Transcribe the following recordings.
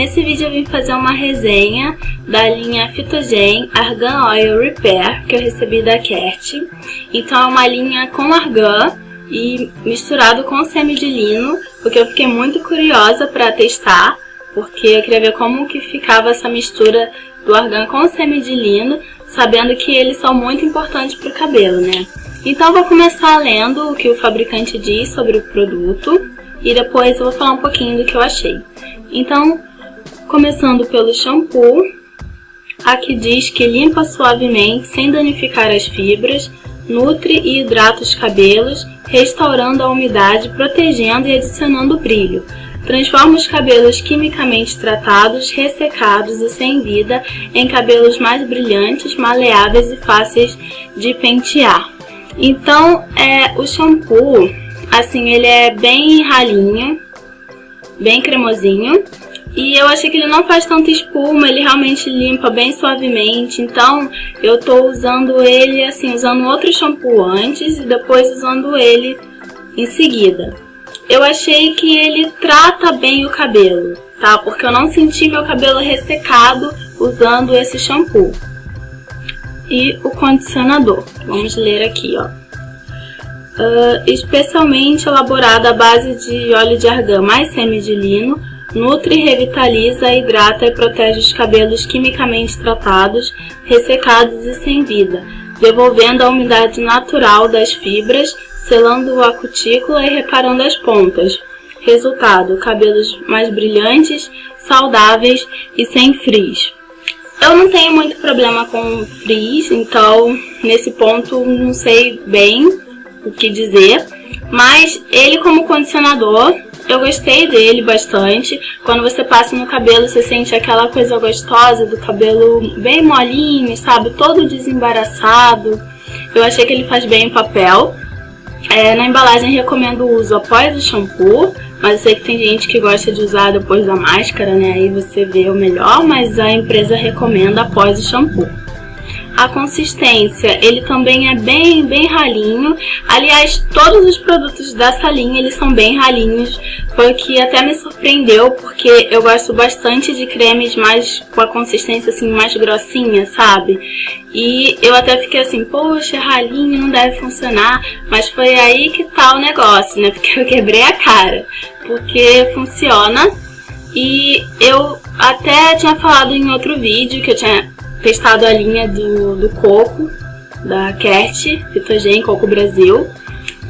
nesse vídeo eu vim fazer uma resenha da linha Phytogen Argan Oil Repair que eu recebi da Kert. Então é uma linha com argan e misturado com semi de lino, porque eu fiquei muito curiosa para testar, porque eu queria ver como que ficava essa mistura do argan com semi de lino, sabendo que eles são muito importantes para o cabelo, né? Então eu vou começar lendo o que o fabricante diz sobre o produto e depois eu vou falar um pouquinho do que eu achei. Então, começando pelo shampoo, aqui diz que limpa suavemente sem danificar as fibras, nutre e hidrata os cabelos, restaurando a umidade, protegendo e adicionando brilho. Transforma os cabelos quimicamente tratados, ressecados e sem vida em cabelos mais brilhantes, maleáveis e fáceis de pentear. Então, o shampoo, assim, ele é bem ralinho, bem cremosinho. E eu achei que ele não faz tanta espuma, ele realmente limpa bem suavemente. Então, eu tô usando ele, assim, usando outro shampoo antes e depois usando ele em seguida. Eu achei que ele trata bem o cabelo, tá? Porque eu não senti meu cabelo ressecado usando esse shampoo. E o condicionador, vamos ler aqui, ó. Especialmente elaborado à base de óleo de argan mais semi de lino, nutre, revitaliza, hidrata e protege os cabelos quimicamente tratados, ressecados e sem vida, devolvendo a umidade natural das fibras, selando a cutícula e reparando as pontas. Resultado, cabelos mais brilhantes, saudáveis e sem frizz. Eu não tenho muito problema com frizz, então nesse ponto não sei bem o que dizer, mas ele como condicionador, eu gostei dele bastante. Quando você passa no cabelo, você sente aquela coisa gostosa do cabelo bem molinho, sabe? Todo desembaraçado. Eu achei que ele faz bem o papel. Na embalagem recomendo o uso após o shampoo, mas eu sei que tem gente que gosta de usar depois da máscara, né? Aí você vê o melhor, mas a empresa recomenda após o shampoo. A consistência, ele também é bem ralinho. Aliás, todos os produtos dessa linha, eles são bem ralinhos. Foi o que até me surpreendeu, porque eu gosto bastante de cremes mais com a consistência assim, mais grossinha, sabe? E eu até fiquei assim, poxa, ralinho, não deve funcionar. Mas foi aí que tá o negócio, né? Porque eu quebrei a cara. Porque funciona. E eu até tinha falado em outro vídeo que eu tinha testado a linha do coco, da Kert, Phytogen Coco Brasil.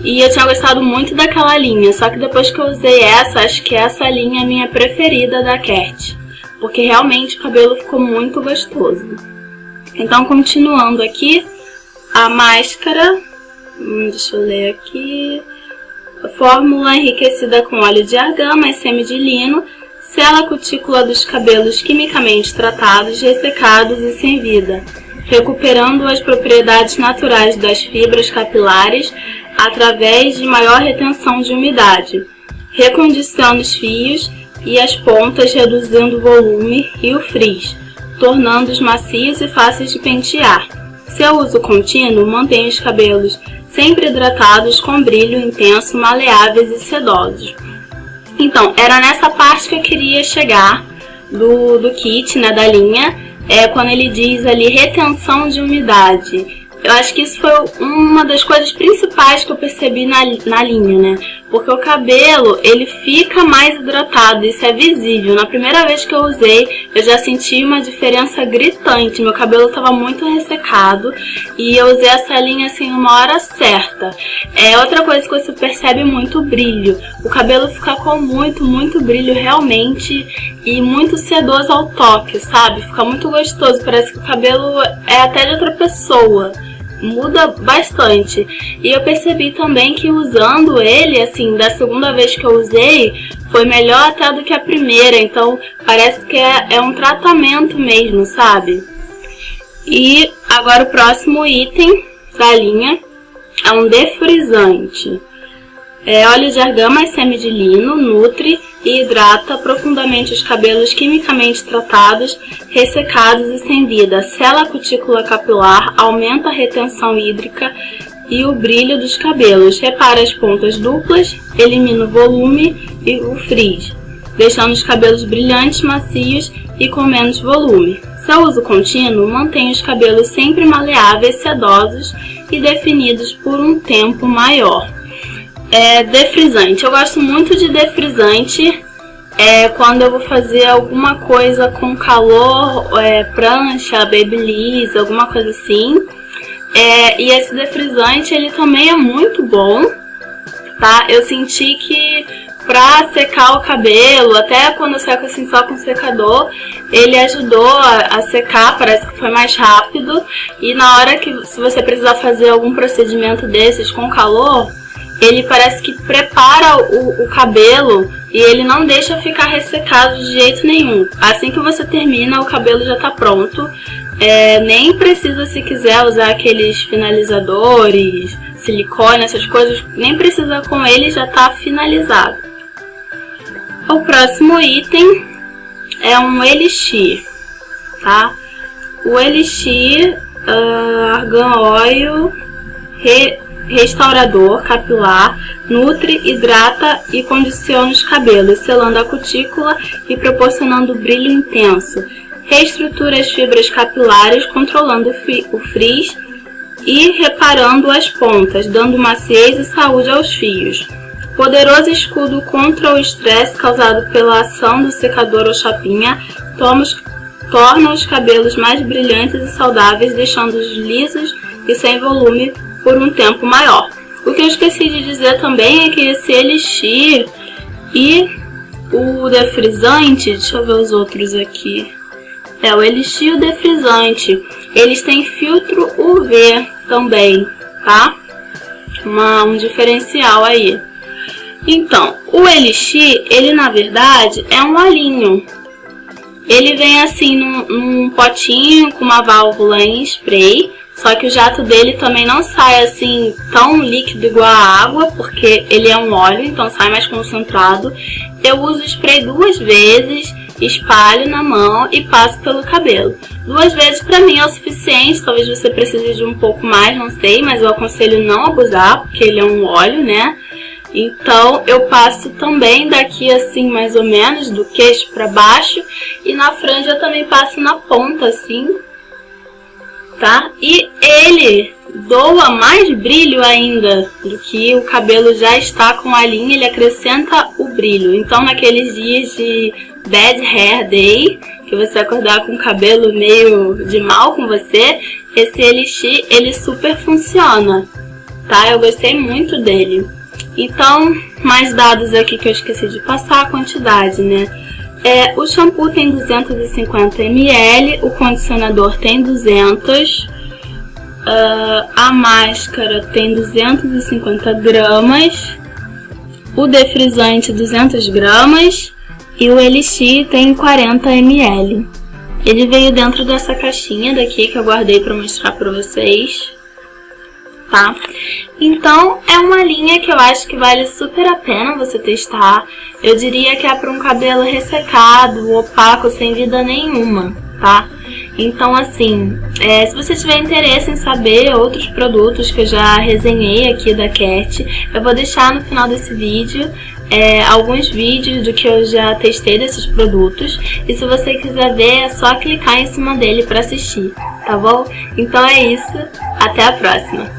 E eu tinha gostado muito daquela linha, só que depois que eu usei essa, acho que essa linha é a minha preferida da Kert. Porque realmente o cabelo ficou muito gostoso. Então, continuando aqui, a máscara, deixa eu ler aqui. Fórmula enriquecida com óleo de argan, mais semi de lino. Sela a cutícula dos cabelos quimicamente tratados, ressecados e sem vida, recuperando as propriedades naturais das fibras capilares através de maior retenção de umidade. Recondiciona os fios e as pontas, reduzindo o volume e o frizz, tornando-os macios e fáceis de pentear. Seu uso contínuo mantém os cabelos sempre hidratados, com brilho intenso, maleáveis e sedosos. Então, era nessa parte que eu queria chegar do kit, né, da linha, quando ele diz ali retenção de umidade. Eu acho que isso foi uma das coisas principais que eu percebi na linha, né? Porque o cabelo, ele fica mais hidratado, isso é visível. Na primeira vez que eu usei, eu já senti uma diferença gritante. Meu cabelo estava muito ressecado e eu usei essa linha assim numa hora certa. Outra coisa que você percebe muito o brilho. O cabelo fica com muito brilho realmente e muito sedoso ao toque, sabe? Fica muito gostoso, parece que o cabelo é até de outra pessoa. Muda bastante. E eu percebi também que usando ele, assim, da segunda vez que eu usei, foi melhor até do que a primeira. Então parece que é um tratamento mesmo, sabe? E agora o próximo item da linha é um defrisante. Óleo de argan mais semi de lino, nutre e hidrata profundamente os cabelos quimicamente tratados, ressecados e sem vida. Sela a cutícula capilar, aumenta a retenção hídrica e o brilho dos cabelos. Repara as pontas duplas, elimina o volume e o frizz. deixando os cabelos brilhantes, macios e com menos volume. Seu uso contínuo mantém os cabelos sempre maleáveis, sedosos e definidos por um tempo maior. Defrisante. Eu gosto muito de defrisante quando eu vou fazer alguma coisa com calor, prancha, babyliss, alguma coisa assim. E esse defrisante, ele também é muito bom, tá? Eu senti que pra secar o cabelo, até quando eu seco assim só com secador, ele ajudou a secar, parece que foi mais rápido. E na hora que, se você precisar fazer algum procedimento desses com calor, ele parece que prepara o cabelo e ele não deixa ficar ressecado de jeito nenhum. Assim que você termina, o cabelo já tá pronto. Nem precisa, se quiser usar aqueles finalizadores, silicone, essas coisas, nem precisa com ele, já tá finalizado. O próximo item é um elixir, tá? O elixir Argan Oil restaurador capilar, nutre, hidrata e condiciona os cabelos, selando a cutícula e proporcionando brilho intenso. Reestrutura as fibras capilares, controlando o frizz e reparando as pontas, dando maciez e saúde aos fios. Poderoso escudo contra o estresse causado pela ação do secador ou chapinha, torna os cabelos mais brilhantes e saudáveis, deixando-os lisos e sem volume por um tempo maior. O que eu esqueci de dizer também é que esse elixir e o defrisante, deixa eu ver os outros aqui, o elixir e o defrisante, eles têm filtro UV também, tá? Um diferencial aí. Então, o elixir, ele na verdade é um olhinho. Ele vem assim num potinho com uma válvula em spray, só que o jato dele também não sai assim tão líquido igual a água, porque ele é um óleo, então sai mais concentrado. Eu uso o spray 2 vezes, espalho na mão e passo pelo cabelo. 2 vezes pra mim é o suficiente, talvez você precise de um pouco mais, não sei, mas eu aconselho não abusar, porque ele é um óleo, né? Então eu passo também daqui assim mais ou menos, do queixo pra baixo, e na franja eu também passo na ponta assim, tá? E ele doa mais brilho ainda do que o cabelo já está com a linha, ele acrescenta o brilho. Então naqueles dias de bad hair day, que você acordar com o cabelo meio de mal com você, esse elixir, ele super funciona, tá? Eu gostei muito dele. Então, mais dados aqui que eu esqueci de passar, a quantidade, né? O shampoo tem 250 ml, o condicionador tem 200, a máscara tem 250 gramas, o defrisante 200 gramas e o elixir tem 40 ml. Ele veio dentro dessa caixinha daqui que eu guardei para mostrar para vocês, tá? Então é uma linha que eu acho que vale super a pena você testar. Eu diria que é para um cabelo ressecado, opaco, sem vida nenhuma, tá? Então assim, se você tiver interesse em saber outros produtos que eu já resenhei aqui da Cat, eu vou deixar no final desse vídeo alguns vídeos do que eu já testei desses produtos, e se você quiser ver é só clicar em cima dele para assistir, tá bom? Então é isso, até a próxima!